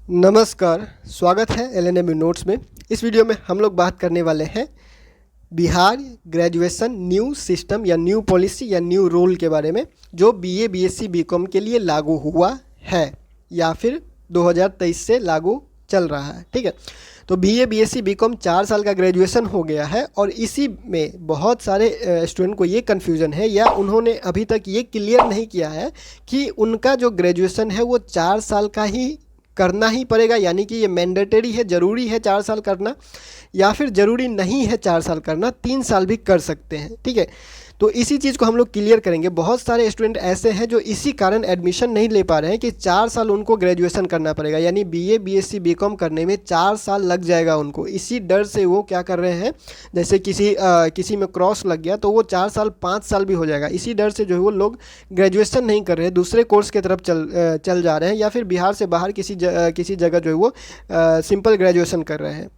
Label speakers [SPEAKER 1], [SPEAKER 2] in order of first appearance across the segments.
[SPEAKER 1] नमस्कार, स्वागत है एलएनएम नोट्स में। इस वीडियो में हम लोग बात करने वाले हैं बिहार ग्रेजुएशन न्यू सिस्टम या न्यू पॉलिसी या न्यू रूल के बारे में, जो बीए, बीएससी, बीकॉम के लिए लागू हुआ है या फिर 2023 से लागू चल रहा है। ठीक है, तो बीए, बीएससी, बीकॉम 4 साल का ग्रेजुएशन हो गया है और इसी में बहुत सारे स्टूडेंट को ये कन्फ्यूज़न है या उन्होंने अभी तक ये क्लियर नहीं किया है कि उनका जो ग्रेजुएशन है वो 4 साल का ही करना ही पड़ेगा, यानी कि ये मैंडेटरी है, ज़रूरी है 4 साल करना, या फिर ज़रूरी नहीं है 4 साल करना, 3 साल भी कर सकते हैं। ठीक है, तो इसी चीज़ को हम लोग क्लियर करेंगे। बहुत सारे स्टूडेंट ऐसे हैं जो इसी कारण एडमिशन नहीं ले पा रहे हैं कि 4 साल उनको ग्रेजुएशन करना पड़ेगा, यानी बीए, बीएससी, बीकॉम करने में 4 साल लग जाएगा उनको। इसी डर से वो क्या कर रहे हैं, जैसे किसी में क्रॉस लग गया तो वो 4 साल 5 साल भी हो जाएगा। इसी डर से जो है वो लोग ग्रेजुएशन नहीं कर रहे हैं, दूसरे कोर्स की तरफ चल जा रहे हैं, या फिर बिहार से बाहर किसी जगह जो है वो सिंपल ग्रेजुएशन कर रहे हैं।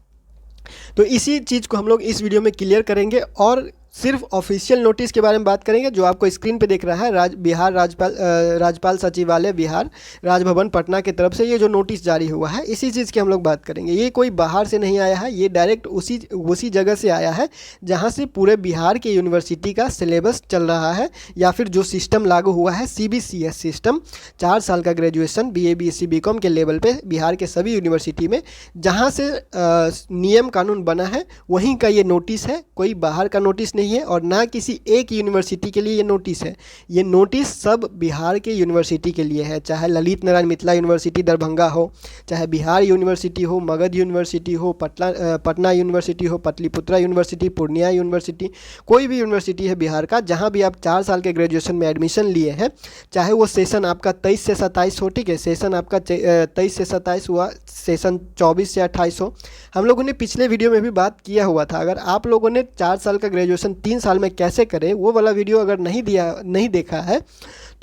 [SPEAKER 1] तो इसी चीज़ को हम लोग इस वीडियो में क्लियर करेंगे और सिर्फ ऑफिशियल नोटिस के बारे में बात करेंगे जो आपको स्क्रीन पे दिख रहा है। बिहार राज्यपाल सचिवालय बिहार राजभवन पटना की तरफ से ये जो नोटिस जारी हुआ है, इसी चीज़ की हम लोग बात करेंगे। ये कोई बाहर से नहीं आया है, ये डायरेक्ट उसी जगह से आया है जहाँ से पूरे बिहार के यूनिवर्सिटी का सिलेबस चल रहा है, या फिर जो सिस्टम लागू हुआ है CBCS सिस्टम, 4 साल का ग्रेजुएशन BA, BSc, BCom के लेवल पे बिहार के सभी यूनिवर्सिटी में जहाँ से नियम कानून बना है वहीं का ये नोटिस है। कोई बाहर का नोटिस नहीं है और ना किसी एक यूनिवर्सिटी के लिए ये नोटिस है। ये नोटिस सब बिहार के यूनिवर्सिटी के लिए है, चाहे ललित नारायण मिथिला यूनिवर्सिटी दरभंगा हो, चाहे बिहार यूनिवर्सिटी हो, मगध यूनिवर्सिटी हो, पटना यूनिवर्सिटी हो, पटलिपुत्रा यूनिवर्सिटी, पूर्णिया यूनिवर्सिटी, कोई भी यूनिवर्सिटी है बिहार का जहाँ भी आप 4 साल के ग्रेजुएशन में एडमिशन लिए हैं, चाहे वो सेशन आपका 23 से 27 हो। ठीक है, सेशन आपका 23 से 27 हुआ, सेशन 24 से 28 हो। हम लोगों ने पिछले वीडियो में भी बात किया हुआ था। अगर आप लोगों ने 4 साल का ग्रेजुएशन 3 साल में कैसे करें वो वाला वीडियो अगर नहीं देखा है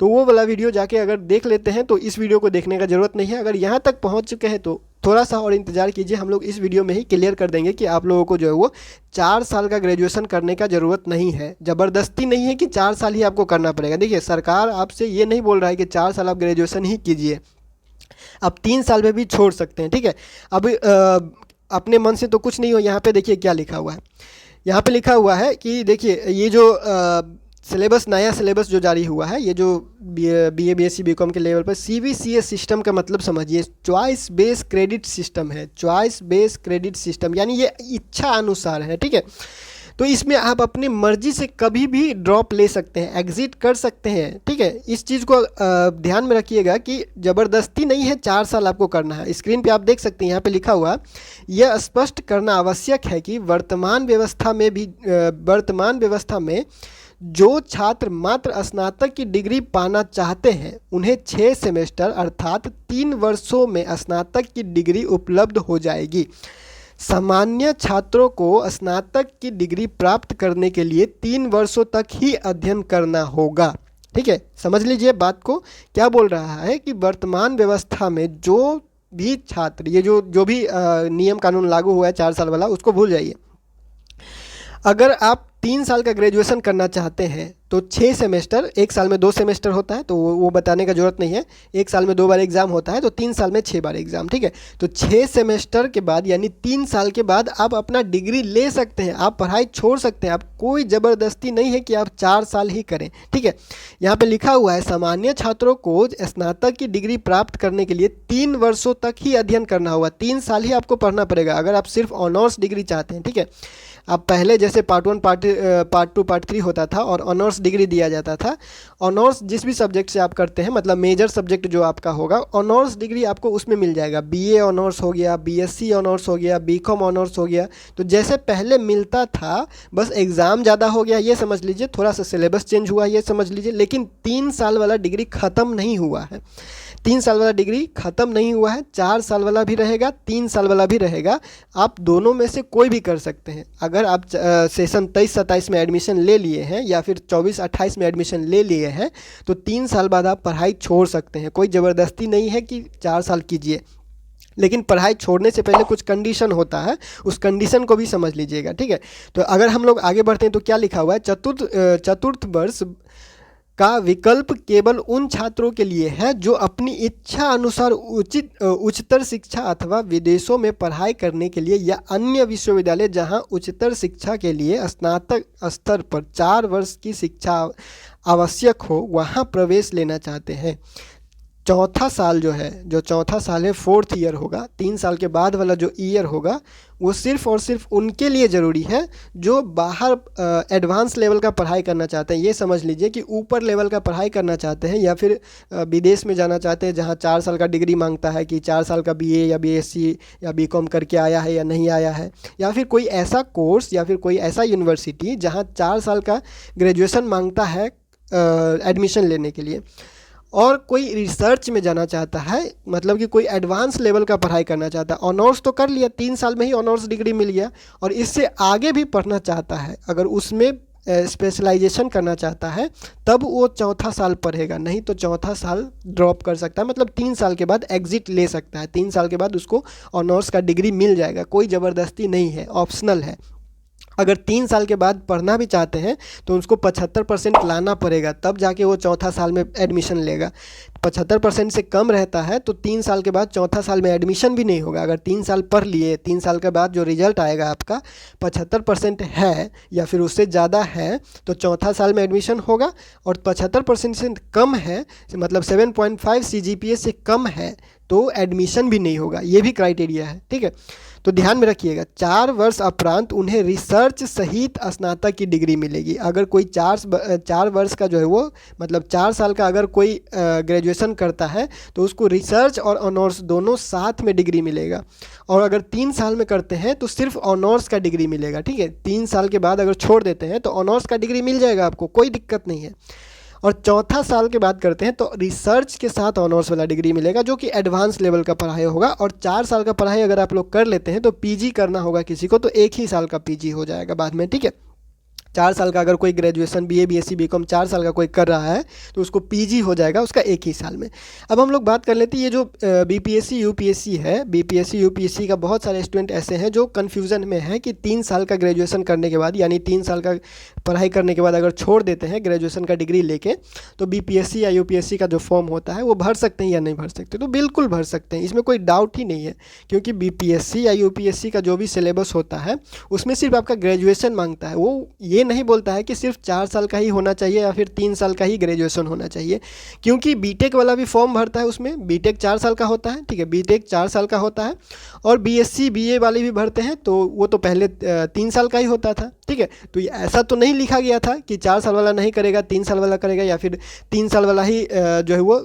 [SPEAKER 1] तो वो वाला वीडियो जाके अगर देख लेते हैं तो इस वीडियो को देखने का ज़रूरत नहीं है। अगर यहाँ तक पहुँच चुके हैं तो थोड़ा सा और इंतज़ार कीजिए, हम लोग इस वीडियो में ही क्लियर कर देंगे कि आप लोगों को जो है वो 4 साल का ग्रेजुएशन करने का ज़रूरत नहीं है। ज़बरदस्ती नहीं है कि 4 साल ही आपको करना पड़ेगा। देखिए, सरकार आपसे ये नहीं बोल रहा है कि 4 साल आप ग्रेजुएशन ही कीजिए, आप 3 साल में भी छोड़ सकते हैं। ठीक है, अब अपने मन से तो कुछ नहीं हो। यहाँ पे देखिए क्या लिखा हुआ है, यहाँ पे लिखा हुआ है कि देखिए ये जो सिलेबस, नया सिलेबस जो जारी हुआ है, ये जो BA, BSc, BCom के लेवल पर CBCS सिस्टम का मतलब समझिए, चॉइस बेस क्रेडिट सिस्टम है। चॉइस बेस क्रेडिट सिस्टम यानी ये इच्छा अनुसार है। ठीक है, तो इसमें आप अपनी मर्जी से कभी भी ड्रॉप ले सकते हैं, एग्जिट कर सकते हैं। ठीक है, इस चीज़ को ध्यान में रखिएगा कि ज़बरदस्ती नहीं है 4 साल आपको करना है। स्क्रीन पे आप देख सकते हैं, यहाँ पे लिखा हुआ, यह स्पष्ट करना आवश्यक है कि वर्तमान व्यवस्था में जो छात्र मात्र स्नातक की डिग्री पाना चाहते हैं उन्हें 6 सेमेस्टर अर्थात 3 वर्षों में स्नातक की डिग्री उपलब्ध हो जाएगी। सामान्य छात्रों को स्नातक की डिग्री प्राप्त करने के लिए 3 वर्षों तक ही अध्ययन करना होगा। ठीक है, समझ लीजिए बात को। क्या बोल रहा है कि वर्तमान व्यवस्था में जो भी छात्र, ये जो भी नियम कानून लागू हुआ है 4 साल वाला, उसको भूल जाइए। अगर आप 3 साल का ग्रेजुएशन करना चाहते हैं तो 6 सेमेस्टर, 1 साल में 2 सेमेस्टर होता है तो वो बताने का ज़रूरत नहीं है। 1 साल में 2 बार एग्ज़ाम होता है तो 3 साल में 6 बार एग्ज़ाम। ठीक है, तो 6 सेमेस्टर के बाद यानी 3 साल के बाद आप अपना डिग्री ले सकते हैं, आप पढ़ाई छोड़ सकते हैं। आप कोई ज़बरदस्ती नहीं है कि आप 4 साल ही करें। ठीक है, यहाँ पर लिखा हुआ है सामान्य छात्रों को स्नातक की डिग्री प्राप्त करने के लिए 3 वर्षों तक ही अध्ययन करना होगा। 3 साल ही आपको पढ़ना पड़ेगा अगर आप सिर्फ ऑनर्स डिग्री चाहते हैं। ठीक है, अब पहले जैसे पार्ट 1, पार्ट 2, पार्ट 3 होता था और ऑनर्स डिग्री दिया जाता था। ऑनर्स जिस भी सब्जेक्ट से आप करते हैं, मतलब मेजर सब्जेक्ट जो आपका होगा, ऑनर्स डिग्री आपको उसमें मिल जाएगा। BA ऑनर्स हो गया, BSc ऑनर्स हो गया, BCom ऑनर्स हो गया। तो जैसे पहले मिलता था, बस एग्ज़ाम ज़्यादा हो गया ये समझ लीजिए, थोड़ा सा सिलेबस चेंज हुआ ये समझ लीजिए, लेकिन 3 साल वाला डिग्री ख़त्म नहीं हुआ है। 3 साल वाला डिग्री ख़त्म नहीं हुआ है, 4 साल वाला भी रहेगा, 3 साल वाला भी रहेगा। आप दोनों में से कोई भी कर सकते हैं। अगर आप सेशन 23-27 में एडमिशन ले लिए हैं या फिर 24-28 में एडमिशन ले लिए हैं तो 3 साल बाद आप पढ़ाई छोड़ सकते हैं। कोई ज़बरदस्ती नहीं है कि 4 साल कीजिए, लेकिन पढ़ाई छोड़ने से पहले कुछ कंडीशन होता है, उस कंडीशन को भी समझ लीजिएगा। ठीक है, तो अगर हम लोग आगे बढ़ते हैं तो क्या लिखा हुआ है, चतुर्थ वर्ष का विकल्प केवल उन छात्रों के लिए है जो अपनी इच्छा अनुसार उच्चतर शिक्षा अथवा विदेशों में पढ़ाई करने के लिए या अन्य विश्वविद्यालय जहां उच्चतर शिक्षा के लिए स्नातक स्तर पर 4 वर्ष की शिक्षा आवश्यक हो वहां प्रवेश लेना चाहते हैं। चौथा साल जो चौथा साल है, 4th ईयर होगा, 3 साल के बाद वाला जो ईयर होगा वो सिर्फ और सिर्फ उनके लिए ज़रूरी है जो बाहर एडवांस लेवल का पढ़ाई करना चाहते हैं। ये समझ लीजिए कि ऊपर लेवल का पढ़ाई करना चाहते हैं या फिर विदेश में जाना चाहते हैं जहाँ 4 साल का डिग्री मांगता है कि 4 साल का बीए या बीएससी या बीकॉम करके आया है या नहीं आया है, या फिर कोई ऐसा कोर्स या फिर कोई ऐसा यूनिवर्सिटी जहाँ 4 साल का ग्रेजुएशन मांगता है एडमिशन लेने के लिए, और कोई रिसर्च में जाना चाहता है, मतलब कि कोई एडवांस लेवल का पढ़ाई करना चाहता है। ऑनर्स तो कर लिया, 3 साल में ही ऑनर्स डिग्री मिल गया, और इससे आगे भी पढ़ना चाहता है, अगर उसमें स्पेशलाइजेशन करना चाहता है तब वो चौथा साल पढ़ेगा, नहीं तो चौथा साल ड्रॉप कर सकता है, मतलब 3 साल के बाद एग्जिट ले सकता है। 3 साल के बाद उसको ऑनर्स का डिग्री मिल जाएगा, कोई ज़बरदस्ती नहीं है, ऑप्शनल है। अगर 3 साल के बाद पढ़ना भी चाहते हैं तो उसको 75% लाना पड़ेगा, तब जाके वो चौथा साल में एडमिशन लेगा। 75% से कम रहता है तो 3 साल के बाद चौथा साल में एडमिशन भी नहीं होगा। अगर 3 साल पढ़ लिए, 3 साल के बाद जो रिजल्ट आएगा आपका 75% है या फिर उससे ज़्यादा है तो चौथा साल में एडमिशन होगा, और 75% से कम है, मतलब 7.5 CGPA से कम है तो एडमिशन भी नहीं होगा। ये भी क्राइटेरिया है, ठीक है। तो ध्यान में रखिएगा, 4 वर्ष उपरांत उन्हें रिसर्च सहित स्नातक की डिग्री मिलेगी। अगर कोई 4 वर्ष का जो है वो, मतलब 4 साल का अगर कोई ग्रेजुएशन करता है तो उसको रिसर्च और ऑनर्स दोनों साथ में डिग्री मिलेगा। और अगर 3 साल में करते हैं तो सिर्फ ऑनर्स का डिग्री मिलेगा, ठीक है। 3 साल के बाद अगर छोड़ देते हैं तो ऑनर्स का डिग्री मिल जाएगा आपको, कोई दिक्कत नहीं है। और चौथा साल के बाद करते हैं तो रिसर्च के साथ ऑनर्स वाला डिग्री मिलेगा जो कि एडवांस लेवल का पढ़ाई होगा। और 4 साल का पढ़ाई अगर आप लोग कर लेते हैं तो पीजी करना होगा किसी को, तो 1 ही साल का पीजी हो जाएगा बाद में, ठीक है। 4 साल का अगर कोई ग्रेजुएशन बीए बीएससी बीकॉम 4 साल का कोई कर रहा है तो उसको पीजी हो जाएगा उसका 1 ही साल में। अब हम लोग बात कर लेते हैं, ये जो बीपीएससी यूपीएससी है, बीपीएससी यूपीएससी का बहुत सारे स्टूडेंट ऐसे हैं जो कन्फ्यूज़न में है कि 3 साल का ग्रेजुएशन करने के बाद, यानी 3 साल का पढ़ाई करने के बाद अगर छोड़ देते हैं ग्रेजुएशन का डिग्री लेके, तो बीपीएससी या यूपीएससी का जो फॉर्म होता है वो भर सकते हैं या नहीं भर सकते। तो बिल्कुल भर सकते हैं, इसमें कोई डाउट ही नहीं है, क्योंकि बीपीएससी या यूपीएससी का जो भी सिलेबस होता है उसमें सिर्फ आपका ग्रेजुएशन मांगता है। वो ये नहीं बोलता है कि सिर्फ 4 साल का ही होना चाहिए या फिर 3 साल का ही ग्रेजुएशन होना चाहिए, क्योंकि बीटेक वाला भी फॉर्म भरता है, उसमें बीटेक 4 साल का होता है, ठीक है, बीटेक 4 साल का होता है। और बीएससी बीए वाले भी भरते हैं तो वो तो पहले 3 साल का ही होता था, ठीक है। तो ऐसा तो नहीं लिखा गया था कि 4 साल वाला नहीं करेगा 3 साल वाला करेगा, या फिर 3 साल वाला ही जो है वो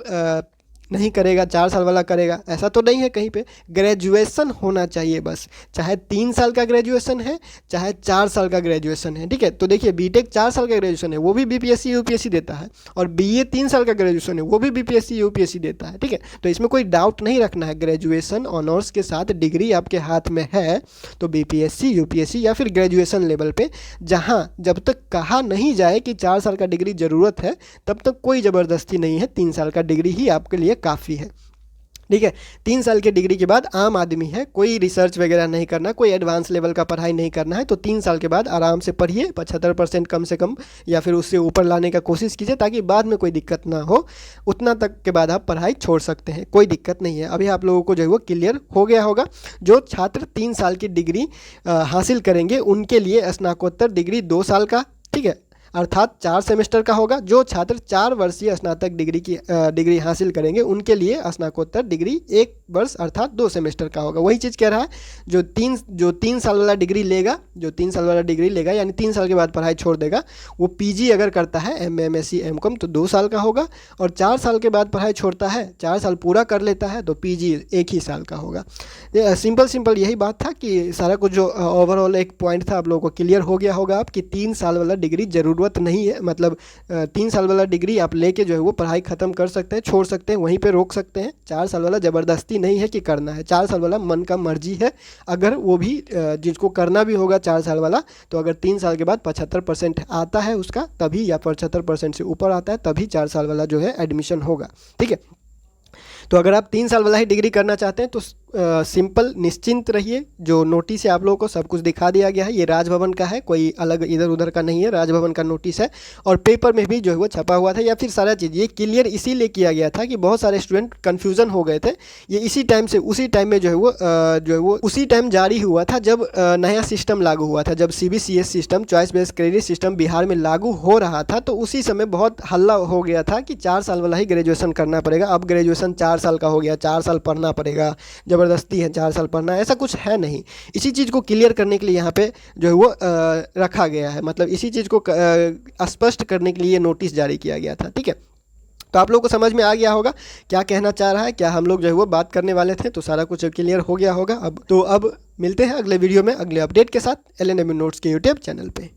[SPEAKER 1] नहीं करेगा 4 साल वाला करेगा, ऐसा तो नहीं है कहीं पे। ग्रेजुएशन होना चाहिए बस, चाहे 3 साल का ग्रेजुएशन है चाहे 4 साल का ग्रेजुएशन है, ठीक है। तो देखिए बीटेक 4 साल का ग्रेजुएशन है वो भी बीपीएससी यूपीएससी देता है, और बीए 3 साल का ग्रेजुएशन है वो भी बीपीएससी यूपीएससी देता है, ठीक है। तो इसमें कोई डाउट नहीं रखना है, ग्रेजुएशन ऑनर्स के साथ डिग्री आपके हाथ में है तो बीपीएससी यूपीएससी या फिर ग्रेजुएशन लेवल पे, जहाँ जब तक कहा नहीं जाए कि 4 साल का डिग्री ज़रूरत है तब तक कोई ज़बरदस्ती नहीं है, 3 साल का डिग्री ही आपके लिए काफ़ी है, ठीक है। 3 साल के डिग्री के बाद आम आदमी है, कोई रिसर्च वगैरह नहीं करना, कोई एडवांस लेवल का पढ़ाई नहीं करना है, तो 3 साल के बाद आराम से पढ़िए, 75% कम से कम या फिर उससे ऊपर लाने का कोशिश कीजिए ताकि बाद में कोई दिक्कत ना हो। उतना तक के बाद आप पढ़ाई छोड़ सकते हैं, कोई दिक्कत नहीं है। अभी आप लोगों को जो है वो क्लियर हो गया होगा। जो छात्र 3 साल की डिग्री हासिल करेंगे उनके लिए स्नातकोत्तर डिग्री 2 साल का, ठीक है, अर्थात 4 सेमेस्टर का होगा। जो छात्र 4 वर्षीय स्नातक डिग्री हासिल करेंगे उनके लिए स्नातकोत्तर डिग्री 1 वर्ष अर्थात 2 सेमेस्टर का होगा। वही चीज़ कह रहा है, जो 3 साल वाला डिग्री लेगा, यानी 3 साल के बाद पढ़ाई छोड़ देगा, वो पीजी अगर करता है एमए एमएससी एमकॉम तो 2 साल का होगा, और 4 साल के बाद पढ़ाई छोड़ता है, 4 साल पूरा कर लेता है तो पीजी 1 ही साल का होगा। सिंपल यही बात था कि सारा कुछ जो ओवरऑल एक पॉइंट था आप लोगों को क्लियर हो गया होगा आप कि 3 साल वाला डिग्री ज़रूरत नहीं है, मतलब 3 साल वाला डिग्री आप लेके जो है वो पढ़ाई ख़त्म कर सकते हैं, छोड़ सकते हैं, वहीं पे रोक सकते हैं। 4 साल वाला ज़बरदस्ती नहीं है कि करना है, 4 साल वाला मन का मर्जी है। अगर वो भी जिसको करना भी होगा 4 साल वाला, तो अगर 3 साल के बाद 75% आता है उसका तभी, या 75% से ऊपर आता है तभी 4 साल वाला जो है एडमिशन होगा, ठीक है। तो अगर आप 3 साल वाला ही डिग्री करना चाहते हैं तो सिंपल निश्चिंत रहिए। जो नोटिस है आप लोगों को सब कुछ दिखा दिया गया है। ये राजभवन का है, कोई अलग इधर उधर का नहीं है, राजभवन का नोटिस है। और पेपर में भी जो है वो छपा हुआ था, या फिर सारा चीज़ ये क्लियर इसीलिए किया गया था कि बहुत सारे स्टूडेंट कन्फ्यूज़न हो गए थे। ये इसी टाइम से उसी टाइम में जो है वो उसी टाइम जारी हुआ था जब नया सिस्टम लागू हुआ था। जब CBCS system, choice based credit system Bihar में लागू हो रहा था, तो उसी समय बहुत हल्ला हो गया था कि 4 साल वाला ही ग्रेजुएशन करना पड़ेगा। अब ग्रेजुएशन 4 साल का हो गया, 4 साल पढ़ना पड़ेगा, ज़बरदस्ती है 4 साल पढ़ना, ऐसा कुछ है नहीं। इसी चीज़ को क्लियर करने के लिए यहाँ पे जो है वो रखा गया है, मतलब इसी चीज़ को स्पष्ट करने के लिए नोटिस जारी किया गया था। ठीक है, तो आप लोगों को समझ में आ गया होगा क्या कहना चाह रहा है, क्या हम लोग जो है वो बात करने वाले थे, तो सारा कुछ क्लियर हो गया होगा। अब मिलते हैं अगले वीडियो में अगले अपडेट के साथ LNMU नोट्स के यूट्यूब चैनल पे।